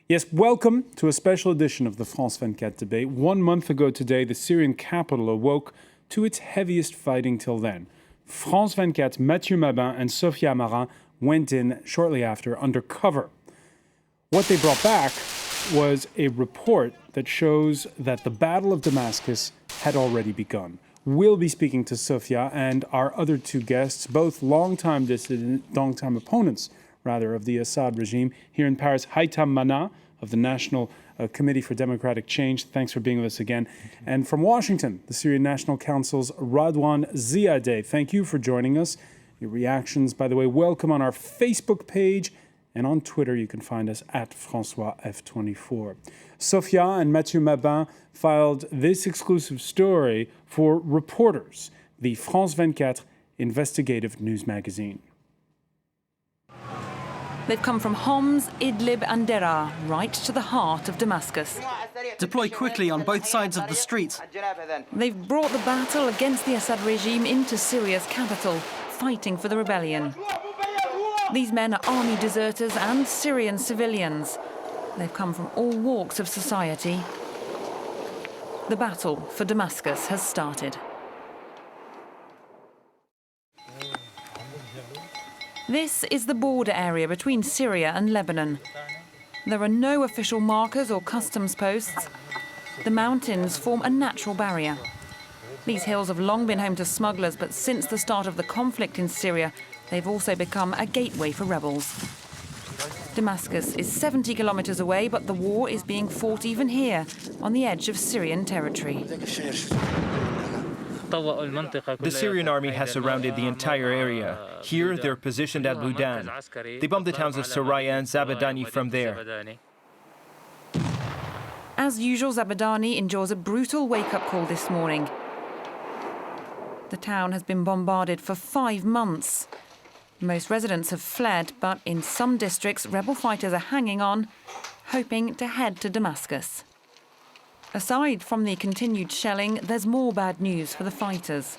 Yes, welcome to a special edition of the France 24 debate. 1 month ago today, the Syrian capital awoke to its heaviest fighting till then. France 24, Mathieu Mabin and Sophia Marin went in shortly after under cover. What they brought back was a report that shows that the Battle of Damascus had already begun. We'll be speaking to Sophia and our other two guests, both longtime opponents of the Assad regime. Here in Paris, Haitham Mana of the National Committee for Democratic Change. Thanks for being with us again. And from Washington, the Syrian National Council's Radwan Ziadeh. Thank you for joining us. Your reactions, by the way, welcome on our Facebook page, and on Twitter you can find us at François F24. Sophia and Mathieu Mabin filed this exclusive story for Reporters, the France 24 investigative news magazine. They've come from Homs, Idlib and Deraa, right to the heart of Damascus. Deploy quickly on both sides of the street. They've brought the battle against the Assad regime into Syria's capital, fighting for the rebellion. These men are army deserters and Syrian civilians. They've come from all walks of society. The battle for Damascus has started. This is the border area between Syria and Lebanon. There are no official markers or customs posts. The mountains form a natural barrier. These hills have long been home to smugglers, but since the start of the conflict in Syria, they've also become a gateway for rebels. Damascus is 70 kilometers away, but the war is being fought even here, on the edge of Syrian territory. The Syrian army has surrounded the entire area. Here, they're positioned at Bludan. They bombed the towns of Soraya and Zabadani from there. As usual, Zabadani endures a brutal wake-up call this morning. The town has been bombarded for 5 months. Most residents have fled, but in some districts, rebel fighters are hanging on, hoping to head to Damascus. Aside from the continued shelling, there's more bad news for the fighters.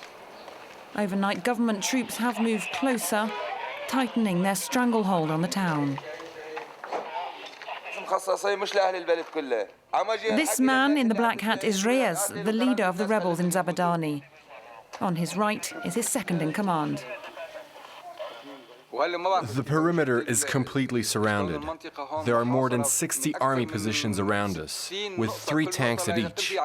Overnight, government troops have moved closer, tightening their stranglehold on the town. This man in the black hat is Reyes, the leader of the rebels in Zabadani. On his right is his second-in-command. The perimeter is completely surrounded. There are more than 60 army positions around us, with 3 tanks at each.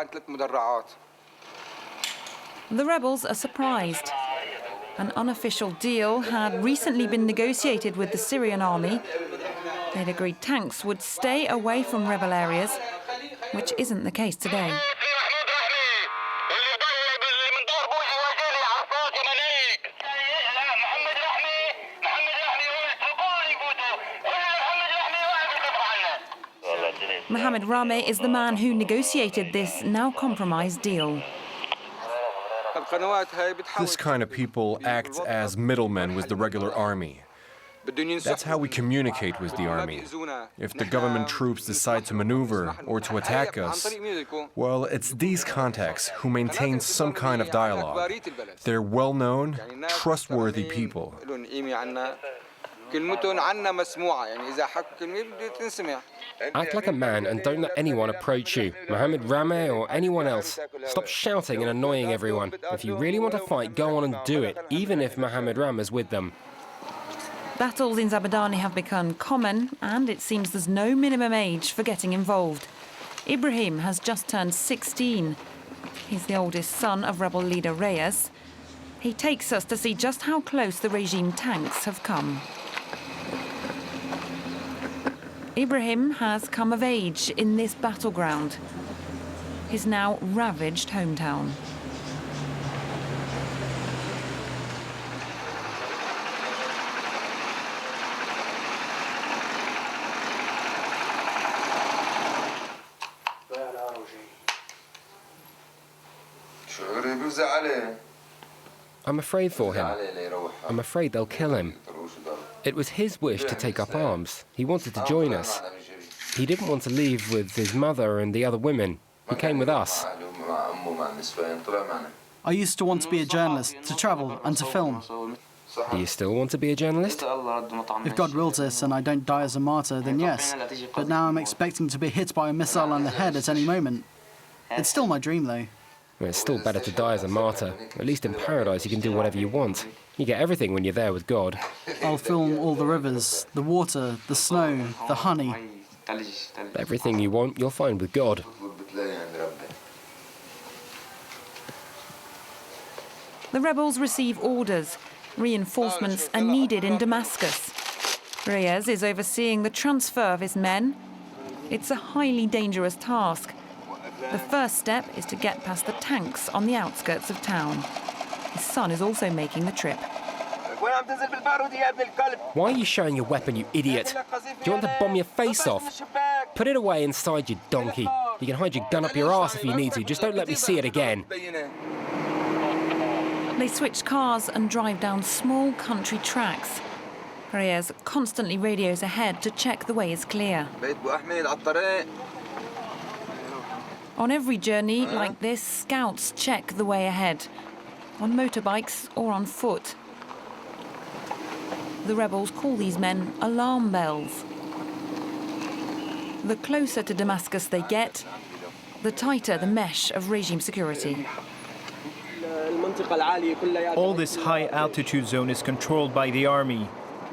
The rebels are surprised. An unofficial deal had recently been negotiated with the Syrian army. They'd agreed tanks would stay away from rebel areas, which isn't the case today. Mohamed Rameh is the man who negotiated this now compromised deal. This kind of people act as middlemen with the regular army. That's how we communicate with the army. If the government troops decide to maneuver or to attack us, well, it's these contacts who maintain some kind of dialogue. They're well-known, trustworthy people. Act like a man and don't let anyone approach you. Mohamed Rameh or anyone else. Stop shouting and annoying everyone. If you really want to fight, go on and do it, even if Mohamed Rameh's with them. Battles in Zabadani have become common, and it seems there's no minimum age for getting involved. Ibrahim has just turned 16. He's the oldest son of rebel leader Reyes. He takes us to see just how close the regime tanks have come. Ibrahim has come of age in this battleground, his now ravaged hometown. I'm afraid for him. I'm afraid they'll kill him. It was his wish to take up arms. He wanted to join us. He didn't want to leave with his mother and the other women. He came with us. I used to want to be a journalist, to travel and to film. Do you still want to be a journalist? If God wills it and I don't die as a martyr, then yes. But now I'm expecting to be hit by a missile on the head at any moment. It's still my dream, though. Well, it's still better to die as a martyr. At least in paradise you can do whatever you want. You get everything when you're there with God. I'll film all the rivers, the water, the snow, the honey. Everything you want, you'll find with God. The rebels receive orders. Reinforcements are needed in Damascus. Reyes is overseeing the transfer of his men. It's a highly dangerous task. The first step is to get past the tanks on the outskirts of town. His son is also making the trip. Why are you showing your weapon, you idiot? Do you want to bomb your face off? Put it away inside, you donkey. You can hide your gun up your arse if you need to. Just don't let me see it again. They switch cars and drive down small country tracks. Reyes constantly radios ahead to check the way is clear. On every journey like this, scouts check the way ahead, on motorbikes or on foot. The rebels call these men alarm bells. The closer to Damascus they get, the tighter the mesh of regime security. All this high-altitude zone is controlled by the army.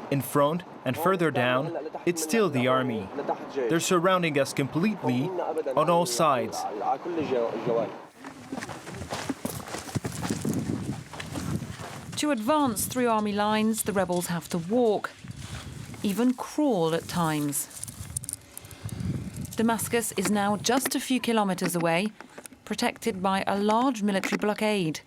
In front and further down, it's still the army. They're surrounding us completely on all sides. To advance through army lines, the rebels have to walk, even crawl at times. Damascus is now just a few kilometers away, protected by a large military blockade.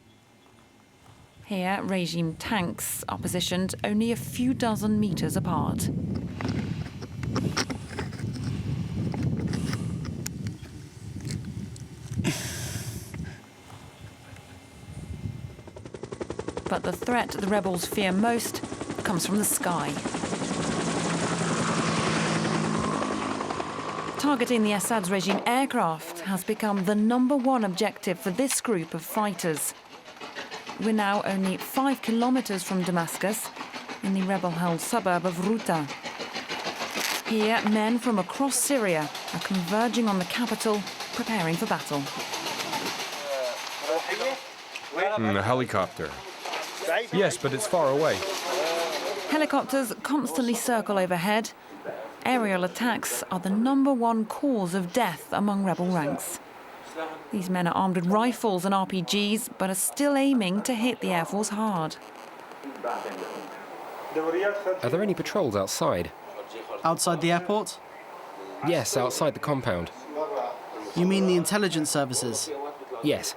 Here, regime tanks are positioned only a few dozen meters apart. But the threat the rebels fear most comes from the sky. Targeting the Assad's regime aircraft has become the #1 objective for this group of fighters. We're now only 5 kilometers from Damascus, in the rebel-held suburb of Routa. Here, men from across Syria are converging on the capital, preparing for battle. A helicopter. Yes, but it's far away. Helicopters constantly circle overhead. Aerial attacks are the #1 cause of death among rebel ranks. These men are armed with rifles and RPGs, but are still aiming to hit the Air Force hard. Are there any patrols outside? Outside the airport? Yes, outside the compound. You mean the intelligence services? Yes.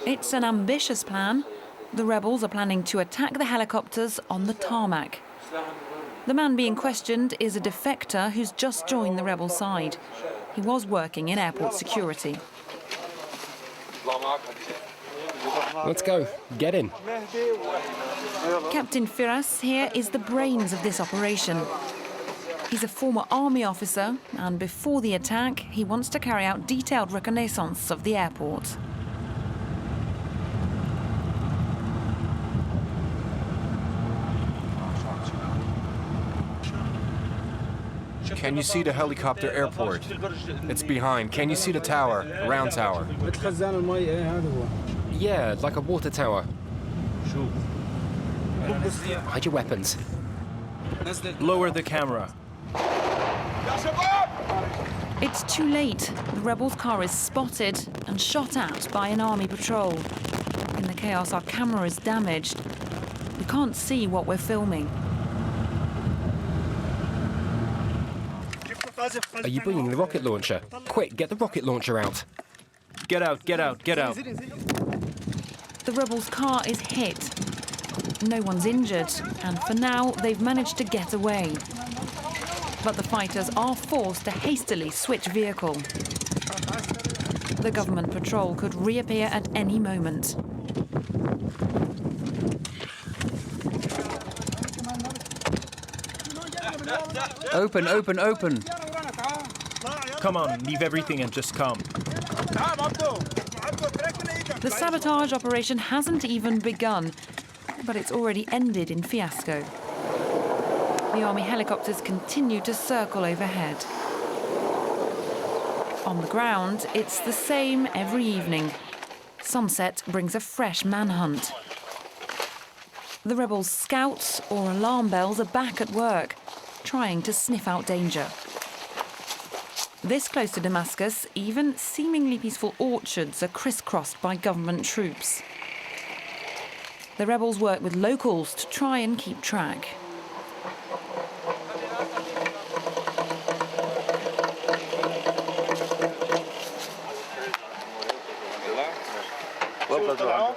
It's an ambitious plan. The rebels are planning to attack the helicopters on the tarmac. The man being questioned is a defector who's just joined the rebel side. He was working in airport security. Let's go. Get in. Captain Firas here is the brains of this operation. He's a former army officer, and before the attack, he wants to carry out detailed reconnaissance of the airport. Can you see the helicopter airport? It's behind. Can you see the tower, the round tower? Yeah, like a water tower. Hide your weapons. Lower the camera. It's too late. The rebels' car is spotted and shot at by an army patrol. In the chaos, our camera is damaged. We can't see what we're filming. Are you bringing the rocket launcher? Quick, get the rocket launcher out. Get out, get out, get out. The rebels' car is hit. No one's injured, and for now, they've managed to get away. But the fighters are forced to hastily switch vehicle. The government patrol could reappear at any moment. Open, open, open. Come on, leave everything and just come. The sabotage operation hasn't even begun. But it's already ended in fiasco. The army helicopters continue to circle overhead. On the ground, it's the same every evening. Sunset brings a fresh manhunt. The rebels' scouts or alarm bells are back at work, trying to sniff out danger. This close to Damascus, even seemingly peaceful orchards are crisscrossed by government troops. The rebels work with locals to try and keep track.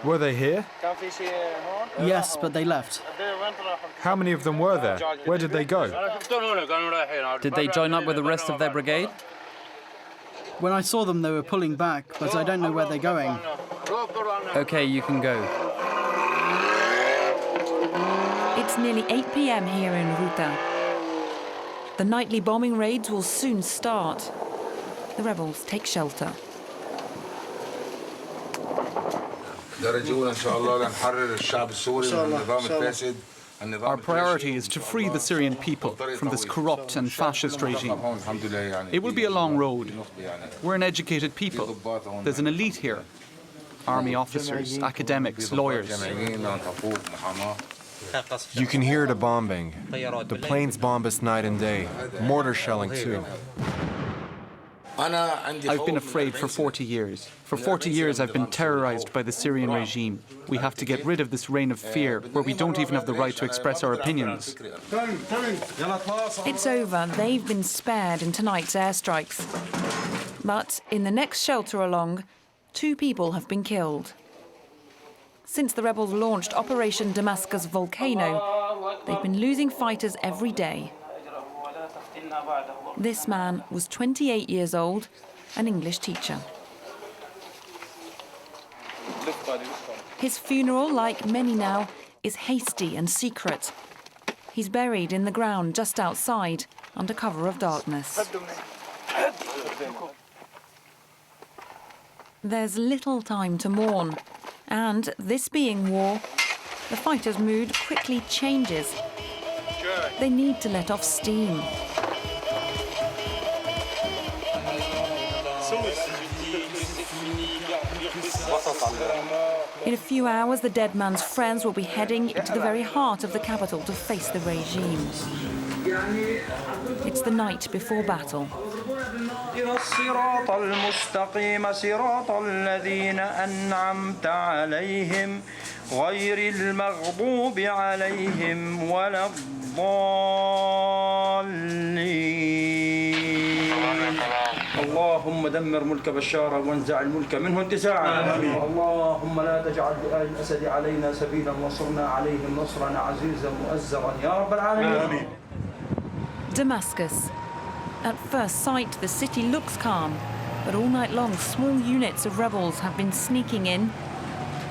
Were they here? Yes, but they left. How many of them were there? Where did they go? Did they join up with the rest of their brigade? When I saw them, they were pulling back, but I don't know where they're going. Okay, you can go. It's nearly 8 p.m. here in Ruta. The nightly bombing raids will soon start. The rebels take shelter. Our priority is to free the Syrian people from this corrupt and fascist regime. It will be a long road. We're an educated people. There's an elite here. Army officers, academics, lawyers. You can hear the bombing. The planes bomb us night and day. Mortar shelling too. I've been afraid for 40 years. For 40 years I've been terrorized by the Syrian regime. We have to get rid of this reign of fear where we don't even have the right to express our opinions. It's over. They've been spared in tonight's airstrikes. But in the next shelter along, 2 people have been killed. Since the rebels launched Operation Damascus Volcano, they've been losing fighters every day. This man was 28 years old, an English teacher. His funeral, like many now, is hasty and secret. He's buried in the ground just outside, under cover of darkness. There's little time to mourn, and this being war, the fighters' mood quickly changes. They need to let off steam. In a few hours, the dead man's friends will be heading into the very heart of the capital to face the regime. It's the night before battle. اللهم دمر ملك بشار وانزع الملك منه انتزاعا اللهم لا تجعل بآل الأسد علينا سبيلا وانصرنا عليهم نصرا عزيزا مؤزرا يا رب العالمين. Damascus. At first sight, the city looks calm, but all night long, small units of rebels have been sneaking in,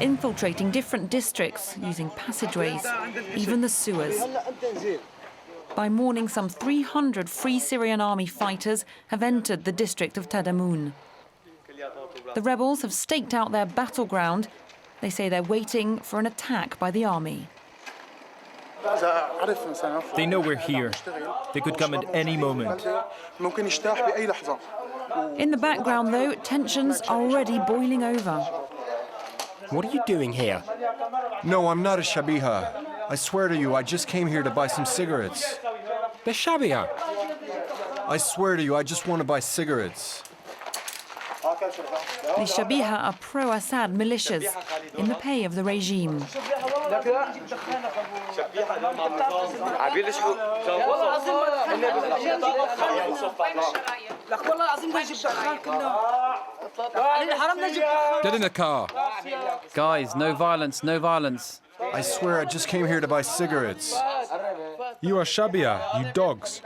infiltrating different districts, using passageways, even the sewers. By morning, some 300 Free Syrian Army fighters have entered the district of Tadamoun. The rebels have staked out their battleground. They say they're waiting for an attack by the army. They know we're here. They could come at any moment. In the background, though, tensions are already boiling over. What are you doing here? No, I'm not a Shabiha. I swear to you, I just came here to buy some cigarettes. The Shabiha. I swear to you, I just want to buy cigarettes. The Shabiha are pro-Assad militias in the pay of the regime. Get in the car. Guys, no violence, no violence. I swear, I just came here to buy cigarettes. You are Shabia, you dogs.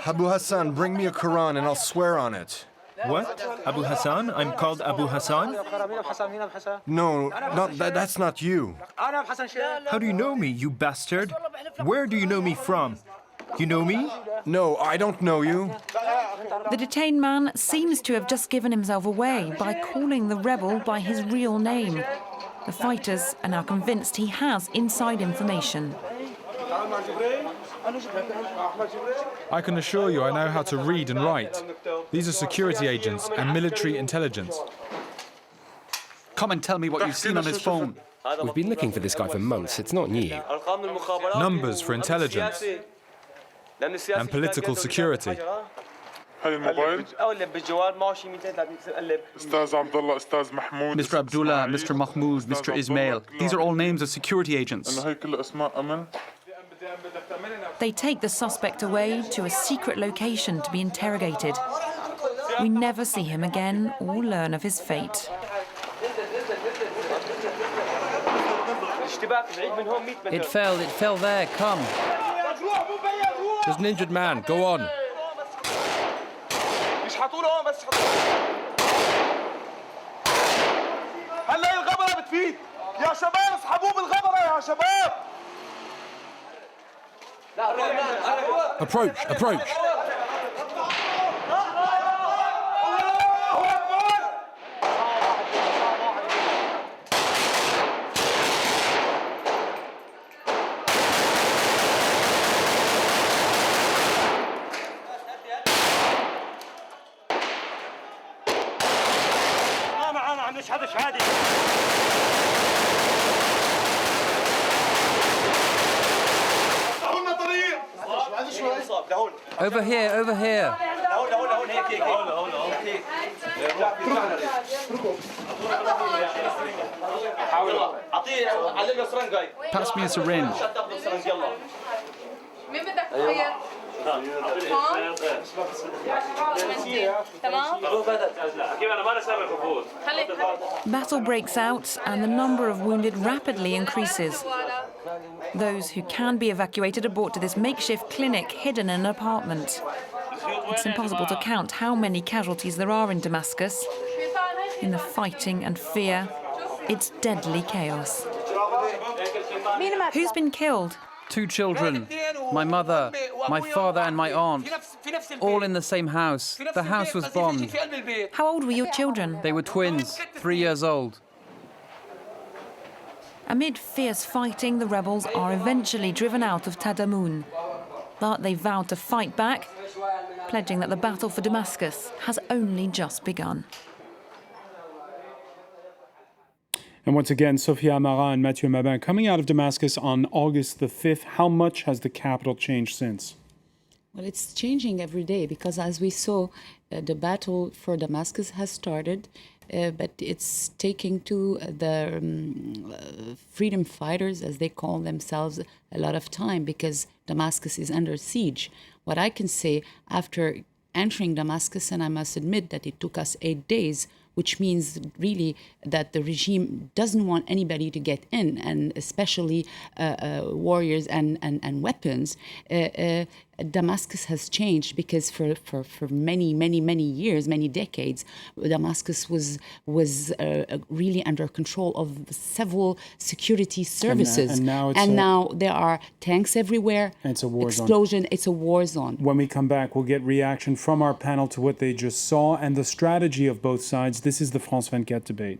Abu Hassan, bring me a Quran and I'll swear on it. What? Abu Hassan? I'm called Abu Hassan? No, that's not you. How do you know me, you bastard? Where do you know me from? You know me? No, I don't know you. The detained man seems to have just given himself away by calling the rebel by his real name. The fighters are now convinced he has inside information. I can assure you I know how to read and write. These are security agents and military intelligence. Come and tell me what you've seen on his phone. We've been looking for this guy for months. It's not new. Numbers for intelligence and political security. Mr. Abdullah, Mr. Mahmoud, Mr. Ismail. These are all names of security agents. They take the suspect away to a secret location to be interrogated. We never see him again or learn of his fate. It fell there, come. There's an injured man, go on. Approach, approach. Over here, over here. Pass me a syringe. Battle breaks out and the number of wounded rapidly increases. Those who can be evacuated are brought to this makeshift clinic hidden in an apartment. It's impossible to count how many casualties there are in Damascus. In the fighting and fear, it's deadly chaos. Who's been killed? 2 children. My mother, my father and my aunt. All in the same house. The house was bombed. How old were your children? They were twins, 3 years old. Amid fierce fighting, the rebels are eventually driven out of Tadamoun. But they vow to fight back, pledging that the battle for Damascus has only just begun. And once again, Sophia Amara and Mathieu Mabin coming out of Damascus on August the 5th. How much has the capital changed since? Well, it's changing every day because, as we saw, the battle for Damascus has started, but it's taking to the freedom fighters, as they call themselves, a lot of time because Damascus is under siege. What I can say after entering Damascus, and I must admit that it took us 8 days, which means really that the regime doesn't want anybody to get in, and especially warriors and weapons. Damascus has changed because for many years, many decades, Damascus was really under control of several security services. And now there are tanks everywhere. And it's a war explosion. zone. It's a war zone. When we come back, we'll get reaction from our panel to what they just saw and the strategy of both sides. This is the France 24 debate.